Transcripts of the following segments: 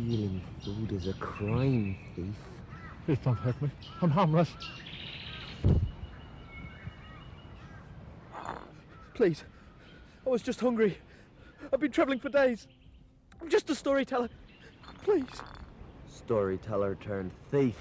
Stealing food is a crime, thief. Please don't hurt me. I'm harmless. Please. I was just hungry. I've been travelling for days. I'm just a storyteller. Please. Storyteller turned thief.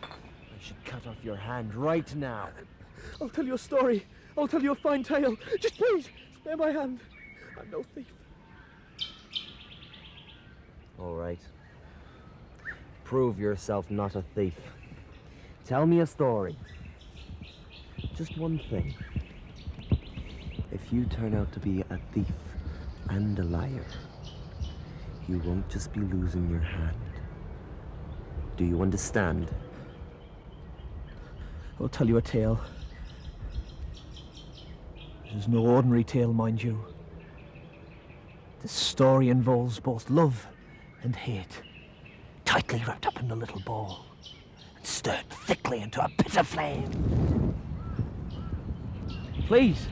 I should cut off your hand right now. I'll tell you a story. I'll tell you a fine tale. Just please, spare my hand. I'm no thief. All right. Prove yourself not a thief. Tell me a story. Just one thing. If you turn out to be a thief and a liar, you won't just be losing your hand. Do you understand? I'll tell you a tale. It is no ordinary tale, mind you. This story involves both love and hate, tightly wrapped up in a little ball, and stirred thickly into a bitter flame. Please,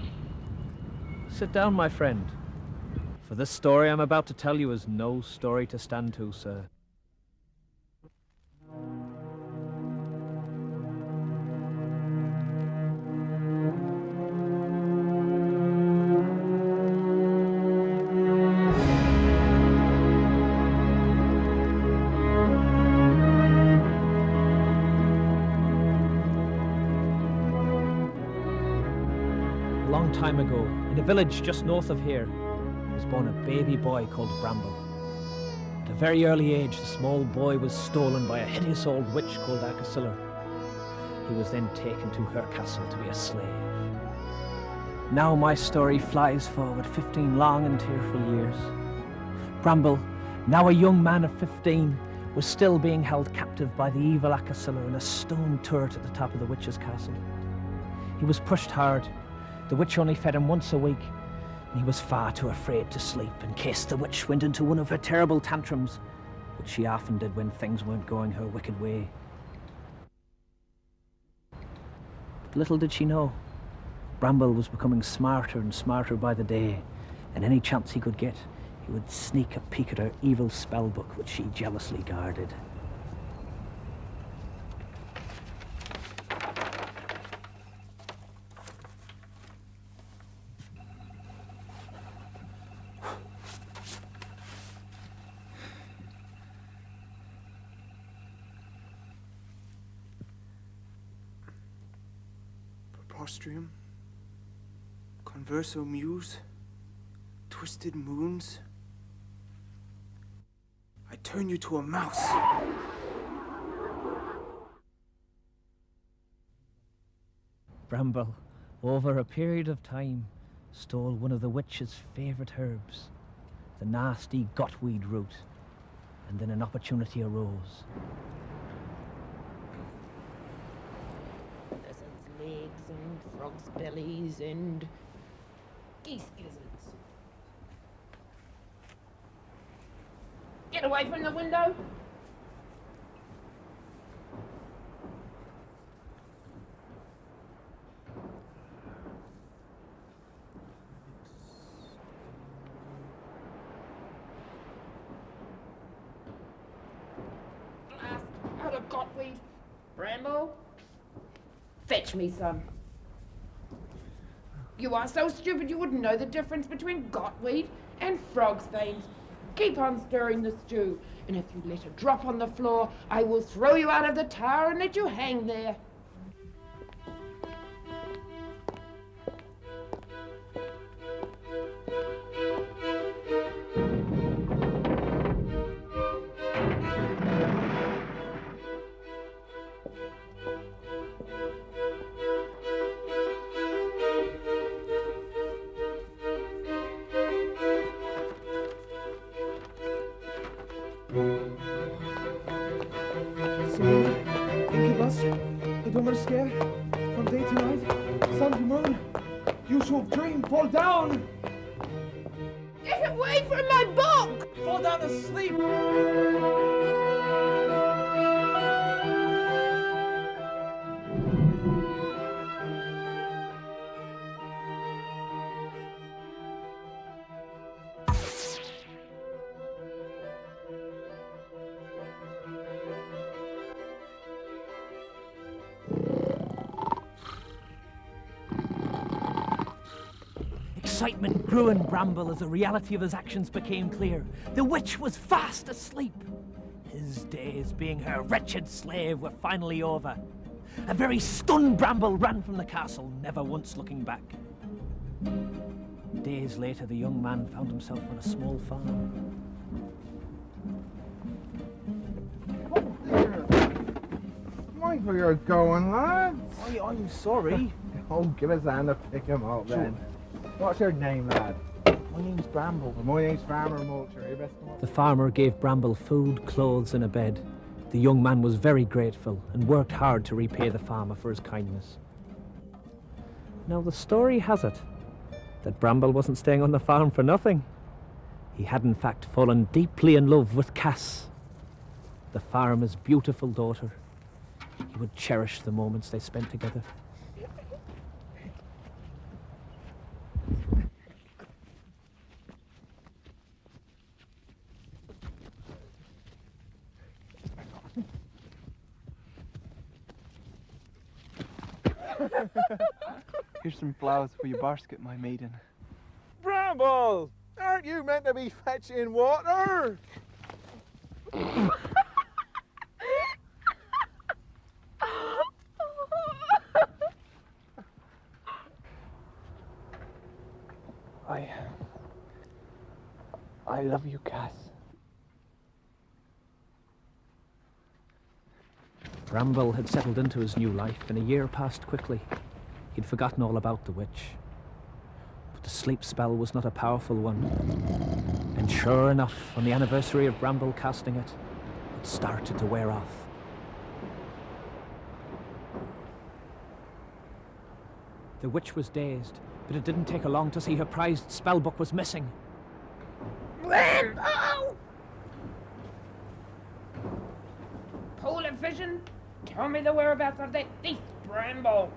sit down, my friend. For this story I'm about to tell you is no story to stand to, sir. A long time ago, in a village just north of here, was born a baby boy called Bramble. At a very early age, the small boy was stolen by a hideous old witch called Akasilla. He was then taken to her castle to be a slave. Now my story flies forward 15 long and tearful years. Bramble, now a young man of 15, was still being held captive by the evil Akasilla in a stone turret at the top of the witch's castle. He was pushed hard. The witch only fed him once a week, and he was far too afraid to sleep in case the witch went into one of her terrible tantrums, which she often did when things weren't going her wicked way. But little did she know, Bramble was becoming smarter and smarter by the day, and any chance he could get, he would sneak a peek at her evil spellbook, which she jealously guarded. Prostrium, Converso Muse, Twisted Moons. I turn you to a mouse. Bramble, over a period of time, stole one of the witch's favourite herbs, the nasty gotweed root, and then an opportunity arose. Legs and frogs' bellies and geese gizzards. Get away from the window! Blast out of gotweed, Bramble! Fetch me some. You are so stupid you wouldn't know the difference between gotweed and frog's veins. Keep on stirring the stew, and if you let a drop on the floor, I will throw you out of the tower and let you hang there. Incubus, the Domer scare, from day to night, sun to moon, you shall dream, fall down! Get away from my book! Fall down asleep! Excitement grew in Bramble as the reality of his actions became clear. The witch was fast asleep. His days being her wretched slave were finally over. A very stunned Bramble ran from the castle, never once looking back. Days later, the young man found himself on a small farm. Mind where you're going, lads. I'm sorry. Oh, give us a hand to pick him up then. What's your name, lad? My name's Bramble. Well, my name's Farmer Mulcher. You best come up. The farmer gave Bramble food, clothes, and a bed. The young man was very grateful and worked hard to repay the farmer for his kindness. Now, the story has it that Bramble wasn't staying on the farm for nothing. He had in fact fallen deeply in love with Cass, the farmer's beautiful daughter. He would cherish the moments they spent together. Here's some flowers for your basket, my maiden. Bramble! Aren't you meant to be fetching water? I love you, Cass. Bramble had settled into his new life, and a year passed quickly. He'd forgotten all about the witch. But the sleep spell was not a powerful one. And sure enough, on the anniversary of Bramble casting it, it started to wear off. The witch was dazed, but it didn't take her long to see her prized spellbook was missing. Bramble! Pool of vision, tell me the whereabouts of that thief, Bramble.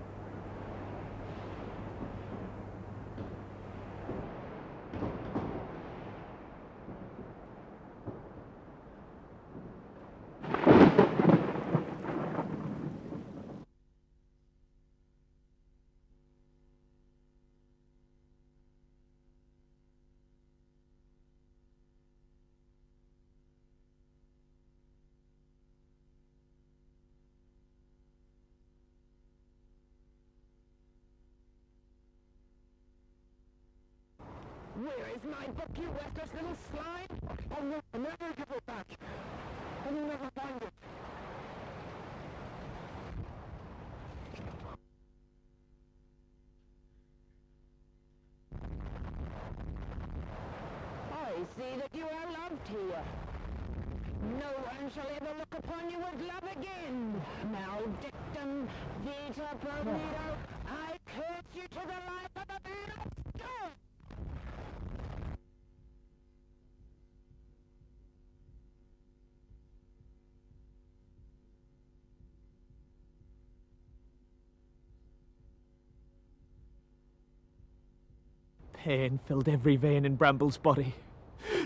Where is my book, you worthless little slime? I will never give it back. I will never find it. I see that you are loved here. No one shall ever look upon you with love again. Maledictum, vita provida, I curse you to the life of a little stone. Pain filled every vein in Bramble's body,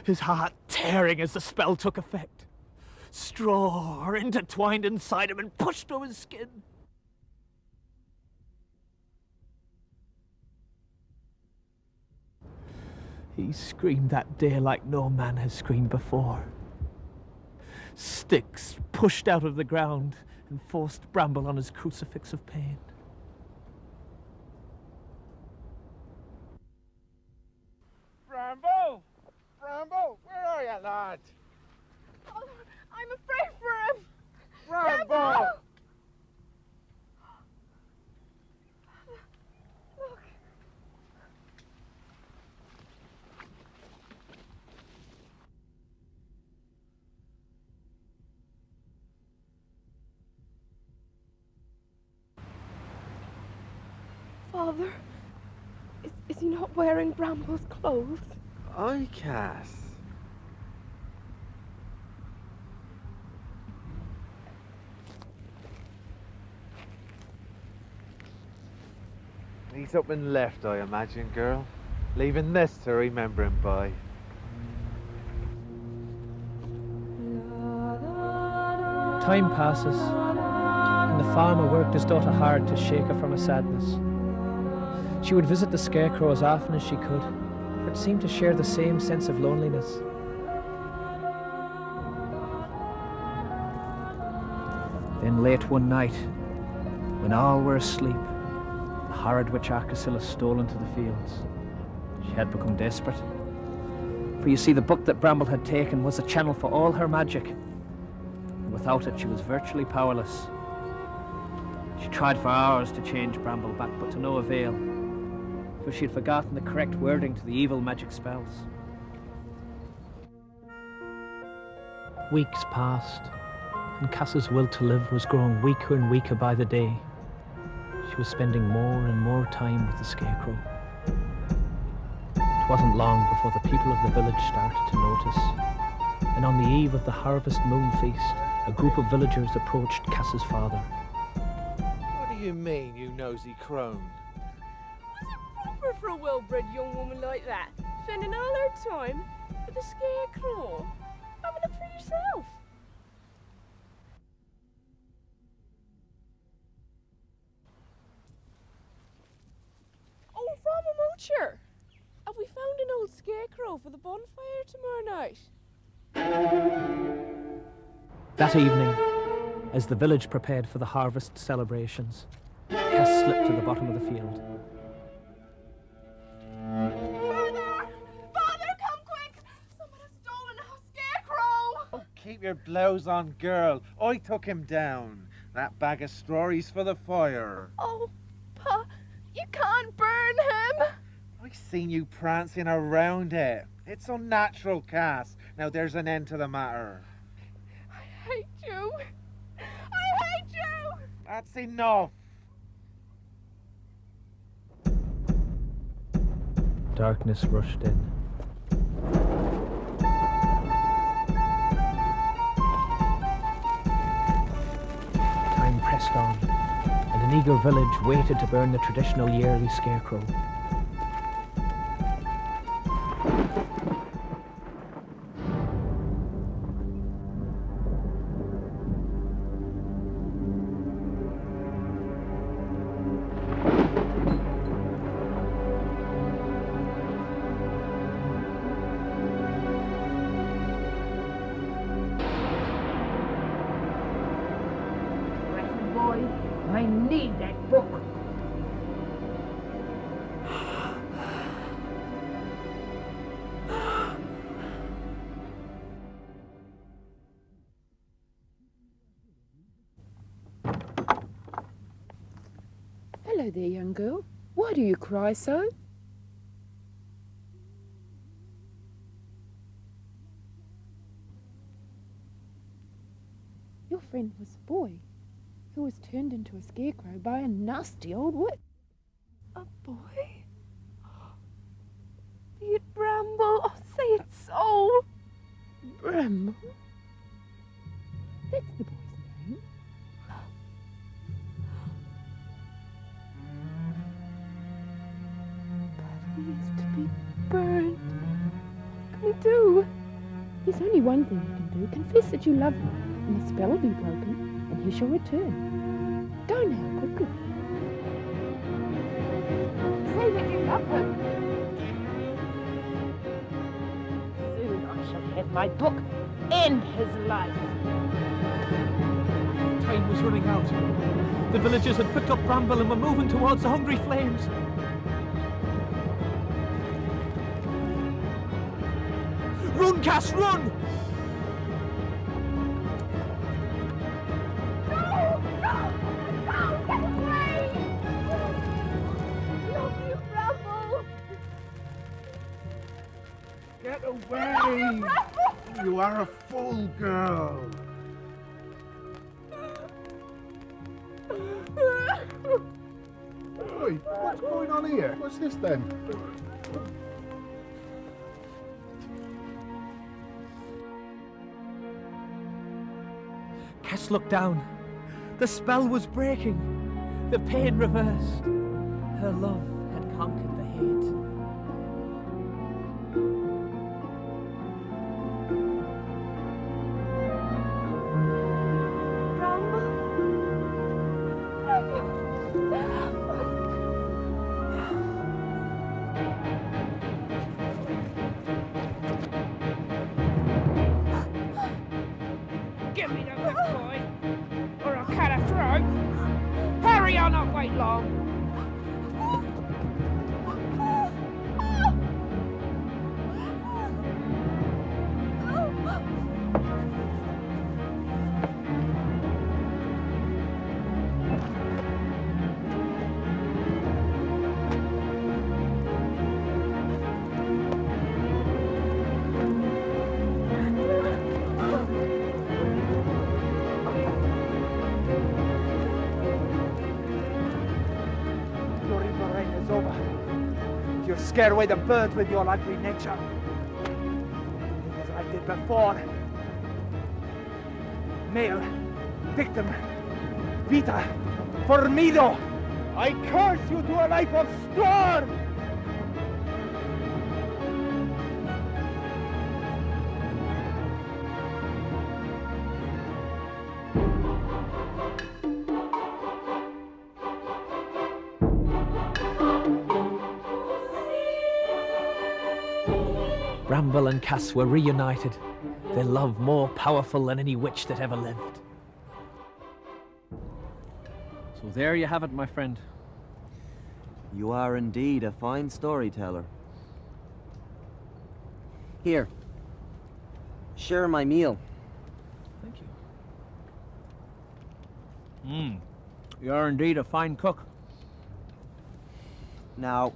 his heart tearing as the spell took effect. Straw intertwined inside him and pushed through his skin. He screamed that day like no man has screamed before. Sticks pushed out of the ground and forced Bramble on his crucifix of pain. Bramble! Bramble, where are you, lad? Oh, I'm afraid for him. Bramble! Look. Father, is he not wearing Bramble's clothes? Aye, Cass. He's up and left, I imagine, girl. Leaving this to remember him by. Time passes, and the farmer worked his daughter hard to shake her from her sadness. She would visit the Scarecrow as often as she could, for it seemed to share the same sense of loneliness. Then late one night, when all were asleep, the horrid witch Arcasilla stole into the fields. She had become desperate. For you see, the book that Bramble had taken was a channel for all her magic. And without it, she was virtually powerless. She tried for hours to change Bramble back, but to no avail, for she had forgotten the correct wording to the evil magic spells. Weeks passed, and Cass's will to live was growing weaker and weaker by the day. She was spending more and more time with the Scarecrow. It wasn't long before the people of the village started to notice, and on the eve of the Harvest Moon Feast, a group of villagers approached Cass's father. What do you mean, you nosy crone? Was it proper for a well-bred young woman like that, spending all her time with a Scarecrow? Have a look for yourself. Oh, Farmer Mulcher, have we found an old Scarecrow for the bonfire tomorrow night? That evening, as the village prepared for the harvest celebrations, Cass slipped to the bottom of the field. Father, come quick! Someone has stolen our Scarecrow! Oh, keep your blouse on, girl. I took him down. That bag of stories for the fire. Oh, Pa, you can't burn him! I seen you prancing around it. It's unnatural, Cass. Now there's an end to the matter. I hate you! I hate you! That's enough. Darkness rushed in. Time pressed on, and an eager village waited to burn the traditional yearly Scarecrow. Boy, I need that book. Hello there, young girl. Why do you cry so? Your friend was a boy who was turned into a scarecrow by a nasty old witch. A boy? Be it Bramble? Oh, say it so! Bramble? That's the boy's name. But he is to be burned. What can we do? There's only one thing you can do. Confess that you love him, and the spell will be broken, and he shall return. Go now, quickly. Say that you love him. Soon I shall have my book end his life. Time was running out. The villagers had picked up Bramble and were moving towards the hungry flames. Run, Cass, run! Get away! You are a fool, girl. Oi, what's going on here? What's this then? Cass looked down. The spell was breaking. The pain reversed. Her love had conquered the hate. long. Your evil reign is over. You scare away the birds with your ugly nature. It is as I did before. Male, victim, vita, formido. I curse you to a life of scorn! Bramble and Cass were reunited, their love more powerful than any witch that ever lived. So there you have it, my friend. You are indeed a fine storyteller. Here. Share my meal. Thank you. You are indeed a fine cook. Now,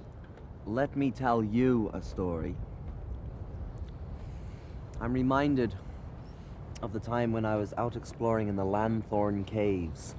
let me tell you a story. I'm reminded of the time when I was out exploring in the Lanthorn Caves.